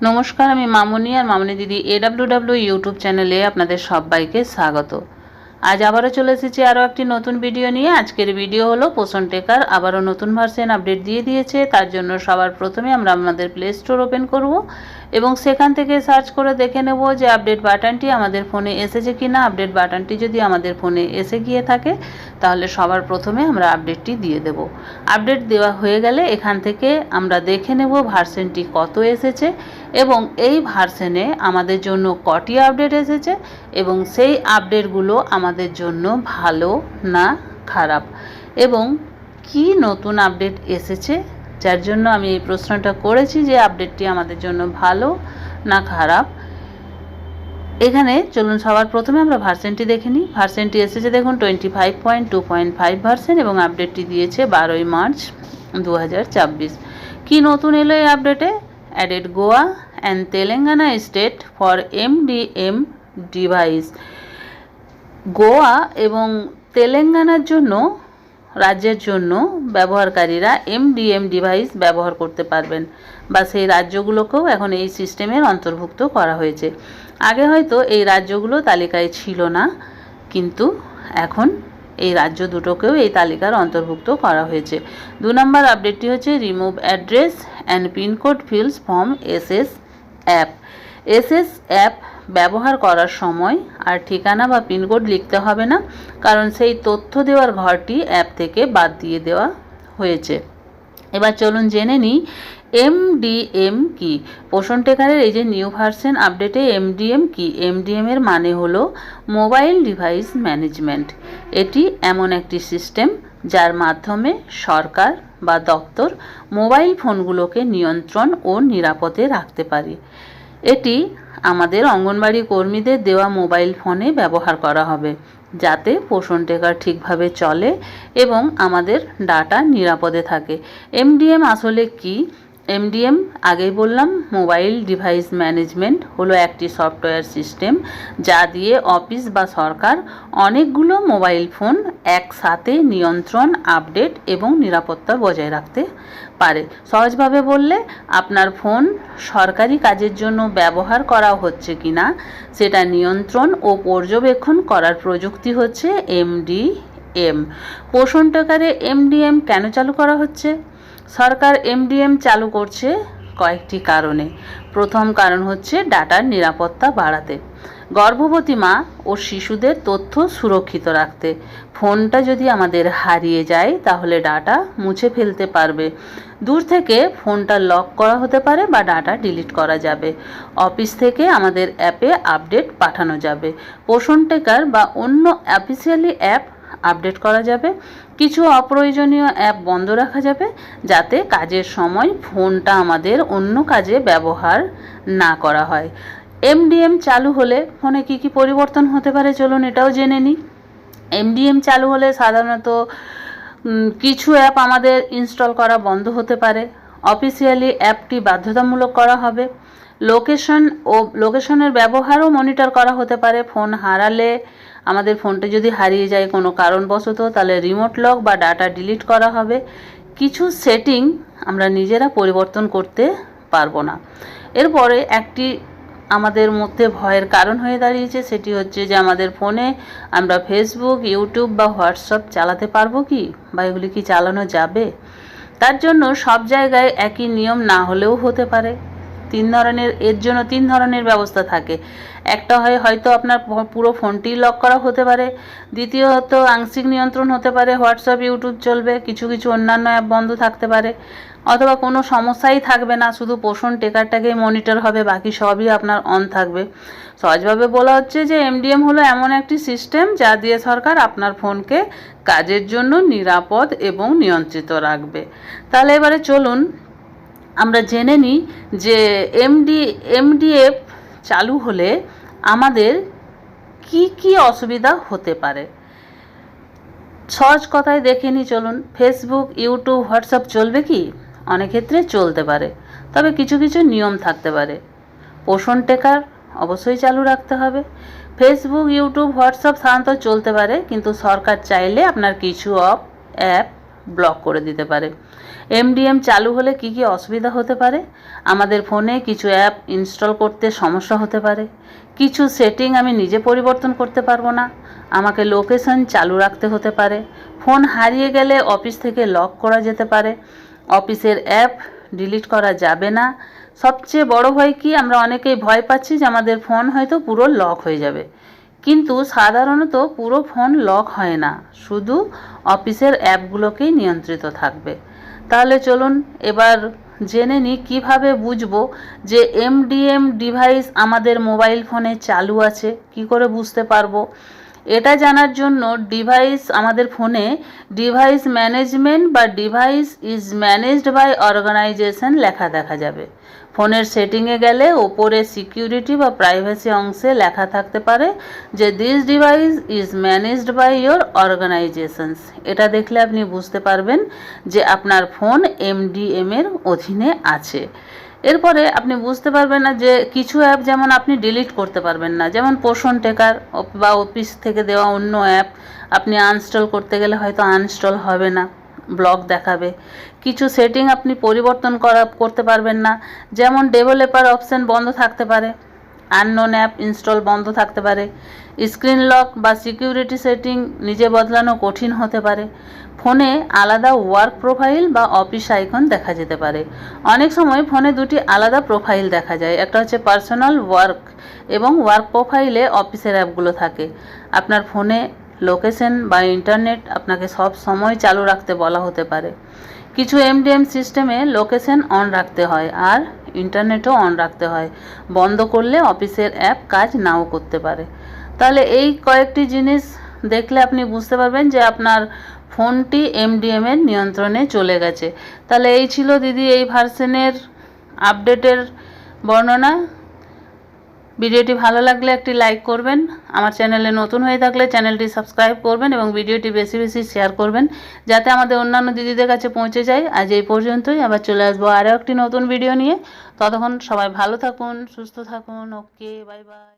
নমস্কার, আমি মামনি আর মামনি দিদি AWW ইউটিউব চ্যানেলে আপনাদের সবাইকে স্বাগত। আজ আবারও চলে এসেছি আরও একটি নতুন ভিডিও নিয়ে। আজকের ভিডিও হলো পোষণ টেকার আবারও নতুন ভার্সন আপডেট দিয়ে দিয়েছে। তার জন্য সবার প্রথমে আমরা আমাদের প্লে স্টোর ওপেন করব এবং সেখান থেকে সার্চ করে দেখে নেব যে আপডেট বাটনটি আমাদের ফোনে এসেছে কিনা। আপডেট বাটনটি যদি আমাদের ফোনে এসে গিয়ে থাকে তাহলে সবার প্রথমে আমরা আপডেটটি দিয়ে দেব। আপডেট দেওয়া হয়ে গেলে এখান থেকে আমরা দেখে নেব ভার্সনটি কত এসেছে এবং এই ভার্সনে আমাদের জন্য কটি আপডেট এসেছে এবং সেই আপডেটগুলো আমাদের জন্য ভালো না খারাপ এবং কি নতুন আপডেট এসেছে, যার জন্য আমি এই প্রশ্নটা করেছি যে আপডেটটি আমাদের জন্য ভালো না খারাপ। এখানে চলুন সবার প্রথমে আমরা ভার্সনটি দেখে নিই। ভার্সনটি এসেছে দেখুন 25.2.5 ভার্সন এবং আপডেটটি দিয়েছে 12ই মার্চ 2024। কি নতুন এলো এই আপডেটে? Added Goa and Telangana state for MDM device. Goa এবং তেলেঙ্গানার জন্য রাজ্যের জন্য ব্যবহারকারীরা MDM ডিভাইস ব্যবহার করতে পারবেন বা সেই রাজ্যগুলোকেও এখন এই সিস্টেমের অন্তর্ভুক্ত করা হয়েছে। আগে হয়তো এই রাজ্যগুলো তালিকায় ছিল না, কিন্তু এখন এই রাজ্য দুটোকেও এই তালিকার অন্তর্ভুক্ত করা হয়েছে। 2 নম্বর আপডেটটি হচ্ছে remove address and pincode fields from SS app. SS app ব্যবহার করার সময় আর ঠিকানা বা পিনকোড লিখতে হবে না, কারণ সেই তথ্য দেওয়ার ঘরটি অ্যাপ থেকে বাদ দিয়ে দেওয়া হয়েছে। এবার চলুন জেনে নিই MDM কি। পোষণ টেকারের এই যে নিউ ভার্সন আপডেটে MDM কি। MDM এর মানে হলো মোবাইল ডিভাইস ম্যানেজমেন্ট। এটি এমন একটি সিস্টেম যার মাধ্যমে সরকার বা দপ্তর মোবাইল ফোনগুলোকে নিয়ন্ত্রণ ও নিরাপদে রাখতে পারে। এটি আমাদের অঙ্গনবাড়ি কর্মীদের দেওয়া মোবাইল ফোনে ব্যবহার করা হবে, যাতে পোষণ টেকার ঠিকভাবে চলে এবং আমাদের ডাটা নিরাপদে থাকে। MDM আসলে কি? MDM আগেই বললাম, মোবাইল ডিভাইস ম্যানেজমেন্ট হলো একটি সফটওয়্যার সিস্টেম যা দিয়ে অফিস বা সরকার অনেকগুলো মোবাইল ফোন একসাথে নিয়ন্ত্রণ, আপডেট এবং নিরাপত্তা বজায় রাখতে পারে। সহজভাবে বললে, আপনার ফোন সরকারি কাজের জন্য ব্যবহার করা হচ্ছে কিনা সেটা নিয়ন্ত্রণ ও পর্যবেক্ষণ করার প্রযুক্তি হচ্ছে MDM। পোষণ টেকারে MDM কেন চালু করা হচ্ছে? সরকার MDM চালু করছে কয়েকটি কারণে। প্রথম কারণ হচ্ছে ডাটার নিরাপত্তা বাড়াতে, গর্ভবতী মা ও শিশুদের তথ্য সুরক্ষিত রাখতে। ফোনটা যদি আমাদের হারিয়ে যায় তাহলে ডাটা মুছে ফেলতে পারবে। দূর থেকে ফোনটা লক করা হতে পারে বা ডাটা ডিলিট করা যাবে। অফিস থেকে আমাদের অ্যাপে আপডেট পাঠানো যাবে। পোষণ টেকার বা অন্য অফিসিয়ালি অ্যাপ আপডেট করা যাবে। কিছু অপ্রয়োজনীয় অ্যাপ বন্ধ রাখা যাবে, যাতে কাজের সময় ফোনটা আমাদের অন্য কাজে ব্যবহার না করা হয়। MDM চালু হলে ফোনে কি কি পরিবর্তন হতে পারে চলুন এটাও জেনে নিই। MDM চালু হলে সাধারণত কিছু অ্যাপ আমাদের ইনস্টল করা বন্ধ হতে পারে। অফিসিয়ালি অ্যাপটি বাধ্যতামূলক করা হবে। লোকেশনের ব্যবহারও মনিটর করা হতে পারে। ফোন হারালে, আমাদের ফোনটা যদি হারিয়ে যায় কোনো কারণবশত, তাহলে রিমোট লক বা ডাটা ডিলিট করা হবে। কিছু সেটিং আমরা নিজেরা পরিবর্তন করতে পারবো না। এরপরে একটি আমাদের মধ্যে ভয়ের কারণ হয়ে দাঁড়িয়েছে, সেটি হচ্ছে যে আমাদের ফোনে আমরা ফেসবুক, ইউটিউব বা হোয়াটসঅ্যাপ চালাতে পারবো কি, বা এগুলি কি চালানো যাবে? তার জন্য সব জায়গায় একই নিয়ম না হলেও হতে পারে। এর জন্য 3 ধরনের ব্যবস্থা থাকে। একটা হয়তো আপনার পুরো ফোনটি লক করা হতে পারে। দ্বিতীয়ত আংশিক নিয়ন্ত্রণ হতে পারে, হোয়াটসঅ্যাপ, ইউটিউব চলবে, কিছু কিছু অন্যান্য অ্যাপ বন্ধ থাকতে পারে। অথবা কোনো সমস্যাই থাকবে না, শুধু পোষণ টেকারটাকেই মনিটর হবে, বাকি সবই আপনার অন থাকবে। সহজভাবে বলা হচ্ছে যে MDM হলো এমন একটি সিস্টেম যা দিয়ে সরকার আপনার ফোনকে কাজের জন্য নিরাপদ এবং নিয়ন্ত্রিত রাখবে। তাহলে এবারে চলুন আমরা জেনে নিই যে MDF চালু হলে আমাদের কি কি অসুবিধা হতে পারে। সহজ কথায় দেখে নিই চলুন। ফেসবুক, ইউটিউব, হোয়াটসঅ্যাপ চলবে কি? অনেক ক্ষেত্রে চলতে পারে, তবে কিছু কিছু নিয়ম থাকতে পারে। পোষণ টেকার অবশ্যই চালু রাখতে হবে। ফেসবুক, ইউটিউব, হোয়াটসঅ্যাপ সাধারণত চলতে পারে, কিন্তু সরকার চাইলে আপনার কিছু অ্যাপ ব্লক করে দিতে পারে। এমডিএম চালু হলে কি কি অসুবিধা হতে পারে? আমাদের ফোনে কিছু অ্যাপ ইনস্টল করতে সমস্যা হতে পারে, কিছু সেটিং আমি নিজে পরিবর্তন করতে পারবো না, আমাকে লোকেশন চালু রাখতে হতে পারে, ফোন হারিয়ে গেলে অফিস থেকে লক করা যেতে পারে, অফিসের অ্যাপ ডিলিট করা যাবে না। সবচেয়ে বড় ভয় কি, আমরা অনেকেই ভয় পাচ্ছি যে আমাদের ফোন হয়তো পুরো লক হয়ে যাবে, কিন্তু সাধারণত পুরো ফোন লক হয় না, শুধু অফিসের অ্যাপগুলোকেই নিয়ন্ত্রিত থাকবে। তাহলে চলুন এবার জেনে নিই কীভাবে বুঝবো যে এমডিএম ডিভাইস আমাদের মোবাইল ফোনে চালু আছে। কি করে বুঝতে পারবো? এটা জানার জন্য আমাদের ফোনে ডিভাইস ম্যানেজমেন্ট বা device is managed by organisation লেখা দেখা যাবে। ফোনের সেটিংয়ে গেলে ওপরে সিকিউরিটি বা প্রাইভেসি অংশে লেখা থাকতে পারে যে this device is managed by your organisations. এটা দেখলে আপনি বুঝতে পারবেন যে আপনার ফোন এমডিএম এর অধীনে আছে। এরপরে আপনি বুঝতে পারবেন না যে কিছু অ্যাপ যেমন আপনি ডিলিট করতে পারবেন না, যেমন পোষণ টেকার বা অফিস থেকে দেওয়া অন্য অ্যাপ আপনি আনইনস্টল করতে গেলে হয়তো আনইনস্টল হবে না, ব্লক দেখাবে। কিছু সেটিং আপনি পরিবর্তন করতে পারবেন না, যেমন ডেভেলপার অপশন বন্ধ থাকতে পারে, আননোন অ্যাপ ইনস্টল বন্ধ থাকতে পারে, স্ক্রিন লক বা সিকিউরিটি সেটিং নিজে বদলানো কঠিন হতে পারে, ফোনে আলাদা ওয়ার্ক প্রোফাইল বা অফিস আইকন দেখা যেতে পারে। অনেক সময় ফোনে দুটি আলাদা প্রোফাইল দেখা যায়, একটা হচ্ছে পার্সোনাল ওয়ার্ক এবং ওয়ার্ক প্রোফাইলে অফিসের অ্যাপগুলো থাকে। আপনার ফোনে লোকেশন বা ইন্টারনেট আপনাকে সব সময় চালু রাখতে বলা হতে পারে। কিছু এমডিএম সিস্টেমে লোকেশন অন রাখতে হয় আর ইন্টারনেটও অন রাখতে হয়, বন্ধ করলে অফিসের অ্যাপ কাজ নাও করতে পারে। তাহলে এই কয়েকটি জিনিস দেখলে আপনি বুঝতে পারবেন যে আপনার ফোনটি এমডিএম এর নিয়ন্ত্রণে চলে গেছে। তাহলে এই ছিল দিদি এই ভার্সনের আপডেটের বর্ণনা। ভিডিওটি ভালো লাগলে একটি লাইক করবেন, আমার চ্যানেলে নতুন হয়ে থাকলে চ্যানেলটি সাবস্ক্রাইব করবেন এবং ভিডিওটি বেশি বেশি শেয়ার করবেন যাতে আমাদের অন্যান্য দিদিদের কাছে পৌঁছে যায়। আজ এই পর্যন্তই, আবার চলে আসবো আরও একটি নতুন ভিডিও নিয়ে। ততক্ষণ সবাই ভালো থাকুন, সুস্থ থাকুন। ওকে, বাই বাই।